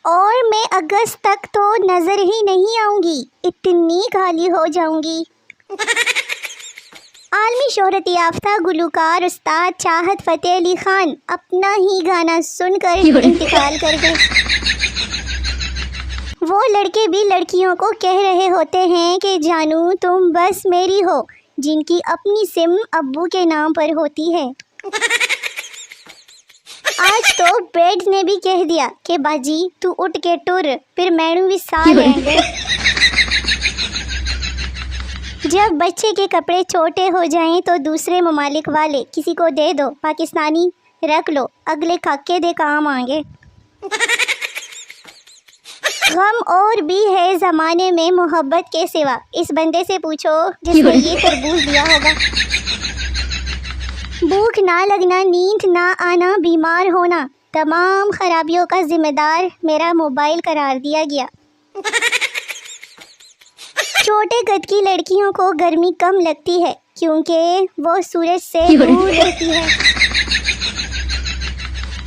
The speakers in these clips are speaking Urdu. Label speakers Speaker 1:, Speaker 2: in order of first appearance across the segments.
Speaker 1: اور میں اگست تک تو نظر ہی نہیں آؤں گی، اتنی کالی ہو جاؤں گی۔ عالمی شہرت یافتہ گلوکار استاد چاہت فتح علی خان اپنا ہی گانا سن کر انتقال کر گئے۔ وہ لڑکے بھی لڑکیوں کو کہہ رہے ہوتے ہیں کہ جانو تم بس میری ہو، جن کی اپنی سم ابو کے نام پر ہوتی ہے۔ آج تو بیڈ نے بھی کہہ دیا کہ باجی تو اٹھ کے ٹر، پھر میڈم بھی سال رہیں گے۔ جب بچے کے کپڑے چھوٹے ہو جائیں تو دوسرے ممالک والے کسی کو دے دو، پاکستانی رکھ لو، اگلے کاکے دے کام آنگے۔ غم اور بھی ہے زمانے میں محبت کے سوا، اس بندے سے پوچھو جس نے یہ تربوز دیا ہوگا۔ بھوک نہ لگنا، نیند نہ آنا، بیمار ہونا، تمام خرابیوں کا ذمہ دار میرا موبائل قرار دیا گیا۔ چھوٹے قد کی لڑکیوں کو گرمی کم لگتی ہے کیونکہ وہ سورج سے دور رہتی ہے۔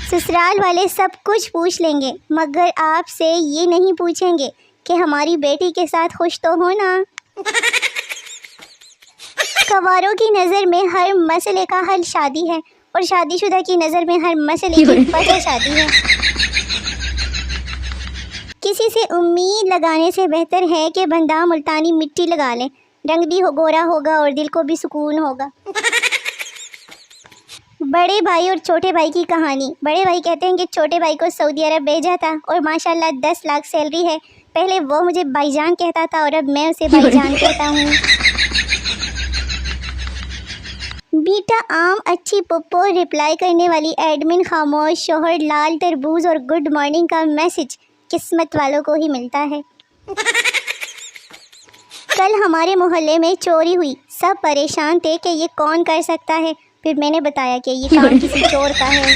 Speaker 1: سسرال والے سب کچھ پوچھ لیں گے مگر آپ سے یہ نہیں پوچھیں گے کہ ہماری بیٹی کے ساتھ خوش تو ہو نا۔ کنواروں کی نظر میں ہر مسئلے کا حل شادی ہے، اور شادی شدہ کی نظر میں ہر مسئلے کی وجہ شادی ہے۔ کسی سے امید لگانے سے بہتر ہے کہ بندہ ملتانی مٹی لگا لے، رنگ بھی گورا ہوگا اور دل کو بھی سکون ہوگا۔ بڑے بھائی اور چھوٹے بھائی کی کہانی۔ بڑے بھائی کہتے ہیں کہ چھوٹے بھائی کو سعودی عرب بھیجا تھا اور ماشاءاللہ 10 لاکھ سیلری ہے، پہلے وہ مجھے بھائی جان کہتا تھا اور اب میں اسے بھائی جان کہتا ہوں۔ بیٹا آم اچھی پپو رپلائی کرنے والی ایڈمن خاموش، شوہر لال تربوز اور گڈ مارننگ کا میسج قسمت والوں کو ہی ملتا ہے۔ کل ہمارے محلے میں چوری ہوئی، سب پریشان تھے کہ یہ کون کر سکتا ہے، پھر میں نے بتایا کہ یہ کام کسی چور کا ہے۔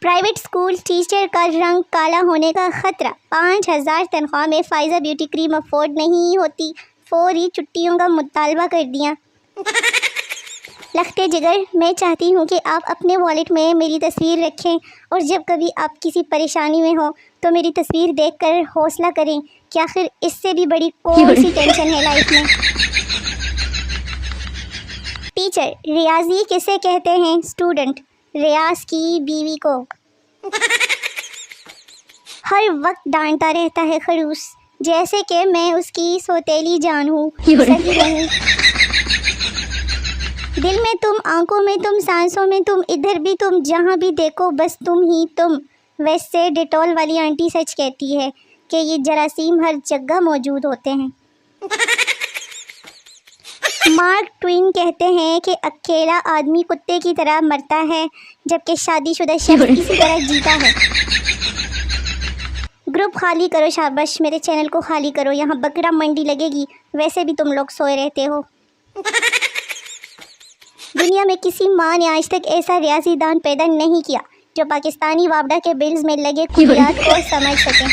Speaker 1: پرائیویٹ اسکول ٹیچر کا رنگ کالا ہونے کا خطرہ، 5000 تنخواہ میں فائزہ بیوٹی کریم افورڈ نہیں ہوتی، فوری چھٹیوں کا مطالبہ کر دیا۔ لختے جگر، میں چاہتی ہوں کہ آپ اپنے والیٹ میں میری تصویر رکھیں اور جب کبھی آپ کسی پریشانی میں ہو تو میری تصویر دیکھ کر حوصلہ کریں کہ آخر اس سے بھی بڑی کون سی ٹینشن ہے لائف میں۔ ٹیچر، ریاضی کسے کہتے ہیں؟ اسٹوڈنٹ، ریاض کی بیوی کو۔ ہر وقت ڈانٹتا رہتا ہے خڑوس، جیسے کہ میں اس کی سوتیلی جان ہوں۔ صحیح نہیں۔ دل میں تم، آنکھوں میں تم، سانسوں میں تم، ادھر بھی تم، جہاں بھی دیکھو بس تم ہی تم۔ ویسے ڈیٹول والی آنٹی سچ کہتی ہے کہ یہ جراثیم ہر جگہ موجود ہوتے ہیں۔ مارک ٹوین کہتے ہیں کہ اکیلا آدمی کتے کی طرح مرتا ہے جبکہ شادی شدہ شخص اسی طرح جیتا ہے۔ گروپ خالی کرو، شاباش، میرے چینل کو خالی کرو، یہاں بکرا منڈی لگے گی، ویسے بھی تم لوگ سوئے رہتے ہو۔ دنیا میں کسی ماں نے آج تک ایسا ریاضی دان پیدا نہیں کیا جو پاکستانی وابڈا کے بلز میں لگے کلیات کو سمجھ سکیں۔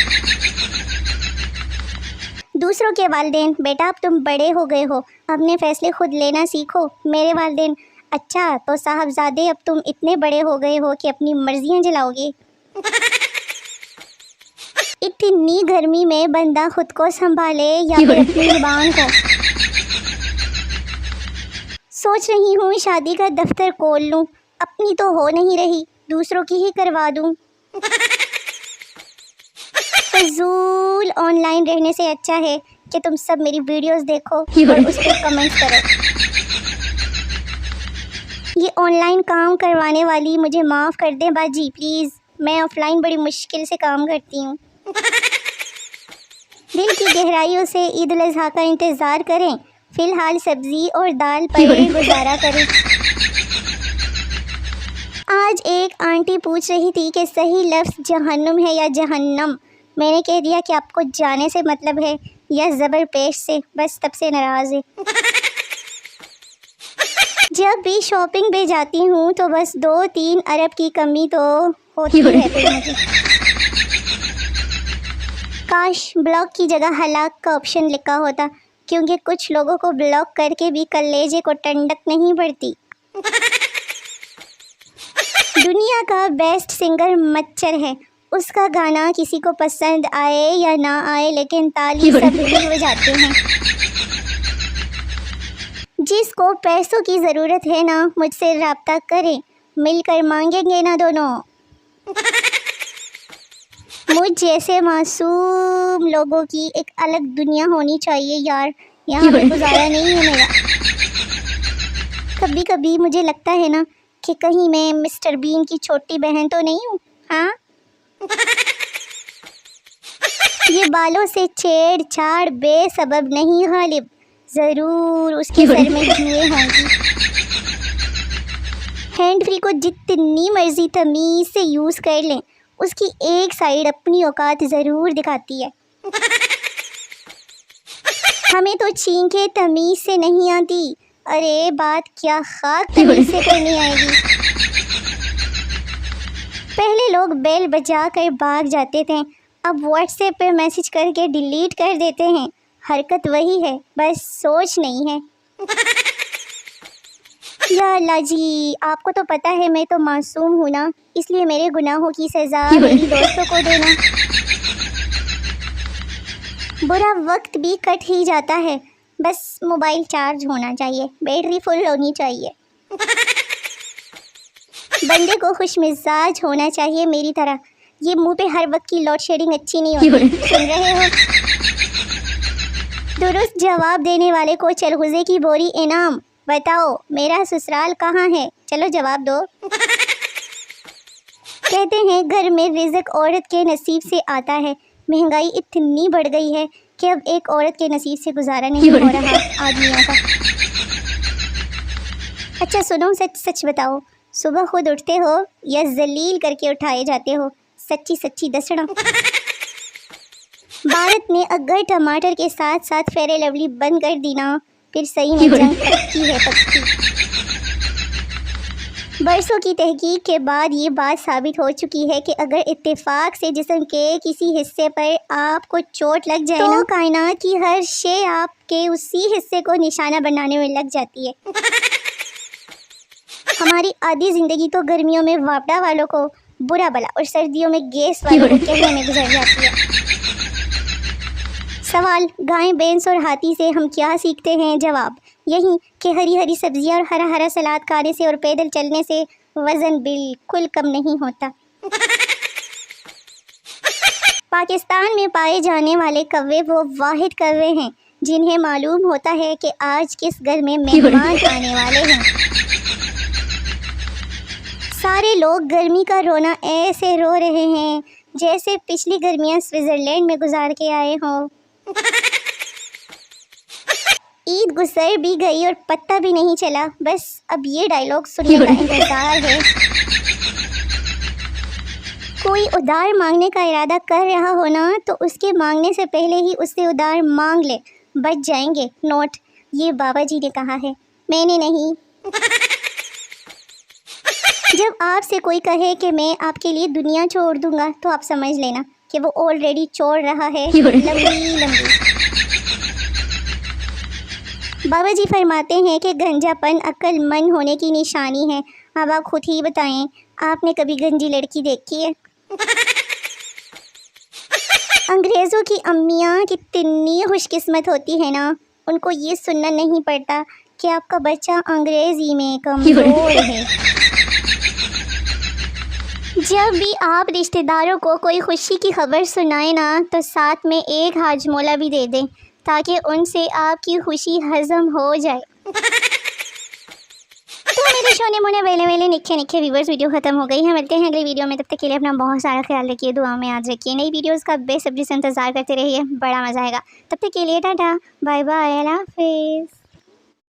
Speaker 1: دوسروں کے والدین، بیٹا اب تم بڑے ہو گئے ہو، اپنے فیصلے خود لینا سیکھو۔ میرے والدین، اچھا تو صاحبزادے اب تم اتنے بڑے ہو گئے ہو کہ اپنی مرضیاں جلاؤ گے۔ اتنی گرمی میں بندہ خود کو سنبھالے یا پھر اپنی زبان کو۔ سوچ رہی ہوں شادی کا دفتر کھول لوں، اپنی تو ہو نہیں رہی، دوسروں کی ہی کروا دوں۔ فضول آن لائن رہنے سے اچھا ہے کہ تم سب میری ویڈیوز دیکھو اور اس پہ کمنٹ کرو۔ یہ آن لائن کام کروانے والی مجھے معاف کر دیں باجی پلیز، میں آف لائن بڑی مشکل سے کام کرتی ہوں۔ دل کی گہرائیوں سے عید الاضحیٰ کا انتظار کریں، فی الحال سبزی اور دال پر گزارا کریں۔ آج ایک آنٹی پوچھ رہی تھی کہ صحیح لفظ جہنم ہے یا جہنم، میں نے کہہ دیا کہ آپ کو جانے سے مطلب ہے یا زبر پیش سے، بس تب سے ناراض ہے۔ جب بھی شاپنگ پہ جاتی ہوں تو بس 2-3 ارب کی کمی تو ہوتی رہتی ہے مجھے۔ کاش بلاک کی جگہ ہلاک کا آپشن لکھا ہوتا، کیونکہ کچھ لوگوں کو بلاک کر کے بھی کلیجے کو ٹھنڈک نہیں پڑتی۔ دنیا کا بیسٹ سنگر مچھر ہے، اس کا گانا کسی کو پسند آئے یا نہ آئے لیکن تالی سب ہی ہو جاتے ہیں۔ جس کو پیسوں کی ضرورت ہے نا، مجھ سے رابطہ کریں، مل کر مانگیں گے نا دونوں۔ مجھ جیسے معصوم لوگوں کی ایک الگ دنیا ہونی چاہیے یار، یہاں پہ گزارا نہیں ہے میرا۔ کبھی کبھی مجھے لگتا ہے نا کہ کہیں میں مسٹر بین کی چھوٹی بہن تو نہیں ہوں، ہاں؟ یہ بالوں سے چھیڑ چھاڑ بے سبب نہیں غالب، ضرور اس کے سر میں جوئیں ہوں گی۔ ہینڈ فری کو جتنی مرضی تمیز سے یوز کر لیں، اس کی ایک سائیڈ اپنی اوقات ضرور دکھاتی ہے۔ ہمیں تو چھینکیں تمیز سے نہیں آتی، ارے بات کیا خاک تمیز سے کرنی آئے گی۔ پہلے لوگ بیل بجا کر بھاگ جاتے تھے، اب واٹس ایپ پہ میسج کر کے ڈیلیٹ کر دیتے ہیں۔ حرکت وہی ہے، بس سوچ نہیں ہے۔ یا اللہ جی، آپ کو تو پتہ ہے میں تو معصوم ہوں نا، اس لیے میرے گناہوں کی سزا میری دوستوں کو دینا۔ برا وقت بھی کٹ ہی جاتا ہے، بس موبائل چارج ہونا چاہیے، بیٹری فل ہونی چاہیے۔ بندے کو خوش مزاج ہونا چاہیے میری طرح، یہ منہ پہ ہر وقت کی لوڈ شیڈنگ اچھی نہیں ہوتی۔ سن رہے ہو؟ درست جواب دینے والے کو چلغوزے کی بوری انعام۔ بتاؤ میرا سسرال کہاں ہے؟ چلو جواب دو۔ کہتے ہیں گھر میں رزق عورت کے نصیب سے آتا ہے، مہنگائی اتنی بڑھ گئی ہے کہ اب ایک عورت کے نصیب سے گزارا نہیں ہو رہا آدمیوں کا۔ اچھا سنو، سچ سچ بتاؤ، صبح خود اٹھتے ہو یا ذلیل کر کے اٹھائے جاتے ہو؟ سچی سچی دسنا۔ بھارت نے اگر ٹماٹر کے ساتھ ساتھ فیئر لولی بند کر دی نا، پھر صحیح میں جنگ پکی ہے پکی۔ برسوں کی تحقیق کے بعد یہ بات ثابت ہو چکی ہے کہ اگر اتفاق سے جسم کے کسی حصے پر آپ کو چوٹ لگ جائے تو کائنات کی ہر شے آپ کے اسی حصے کو نشانہ بنانے میں لگ جاتی ہے۔ ہماری آدھی زندگی تو گرمیوں میں واپڈا والوں کو برا بلا اور سردیوں میں گیس والوں کو کہنے میں گزر جاتی ہے۔ سوال، گائے بھینس اور ہاتھی سے ہم کیا سیکھتے ہیں؟ جواب یہی کہ ہری ہری سبزیاں اور ہرا ہرا سلاد کھانے سے اور پیدل چلنے سے وزن بالکل کم نہیں ہوتا۔ پاکستان میں پائے جانے والے کوے وہ واحد کوے ہیں جنہیں معلوم ہوتا ہے کہ آج کس گھر میں مہمان آنے والے ہیں۔ سارے لوگ گرمی کا رونا ایسے رو رہے ہیں جیسے پچھلی گرمیاں سوئٹزرلینڈ میں گزار کے آئے ہوں۔ عید گزر بھی گئی اور پتہ بھی نہیں چلا، بس اب یہ ڈائلاگ سننے کا انتظار ہے۔ کوئی ادار مانگنے کا ارادہ کر رہا ہو نا تو اس کے مانگنے سے پہلے ہی اس سے ادار مانگ لے، بچ جائیں گے نوٹ۔ یہ بابا جی نے کہا ہے، میں نے نہیں۔ جب آپ سے کوئی کہے کہ میں آپ کے لیے دنیا چھوڑ دوں گا تو آپ سمجھ لینا کہ وہ آلریڈی چھوڑ رہا ہے، لمبی لمبی۔ بابا جی فرماتے ہیں کہ گنجا پن عقل مند ہونے کی نشانی ہے۔ اب آپ خود ہی بتائیں، آپ نے کبھی گنجی لڑکی دیکھی ہے؟ انگریزوں کی امیاں کتنی خوش قسمت ہوتی ہے نا، ان کو یہ سننا نہیں پڑتا کہ آپ کا بچہ انگریزی میں کمزور ہے۔ جب بھی آپ رشتہ داروں کو کوئی خوشی کی خبر سنائیں نا تو ساتھ میں ایک ہاجمولا بھی دے دیں تاکہ ان سے آپ کی خوشی ہضم ہو جائے۔ تو میرے شونے مونے ویلے نکھے ویورز، ویڈیو ختم ہو گئی ہے، ملتے ہیں اگلی ویڈیو میں، تب تک کے لیے اپنا بہت سارا خیال رکھیے، دعا میں یاد رکھیے، نئی ویڈیوز کا بے صبری سے انتظار کرتے رہیے، بڑا مزہ آئے گا، تب تک کے لیے ٹاٹا بائے بائے، اللہ حافظ۔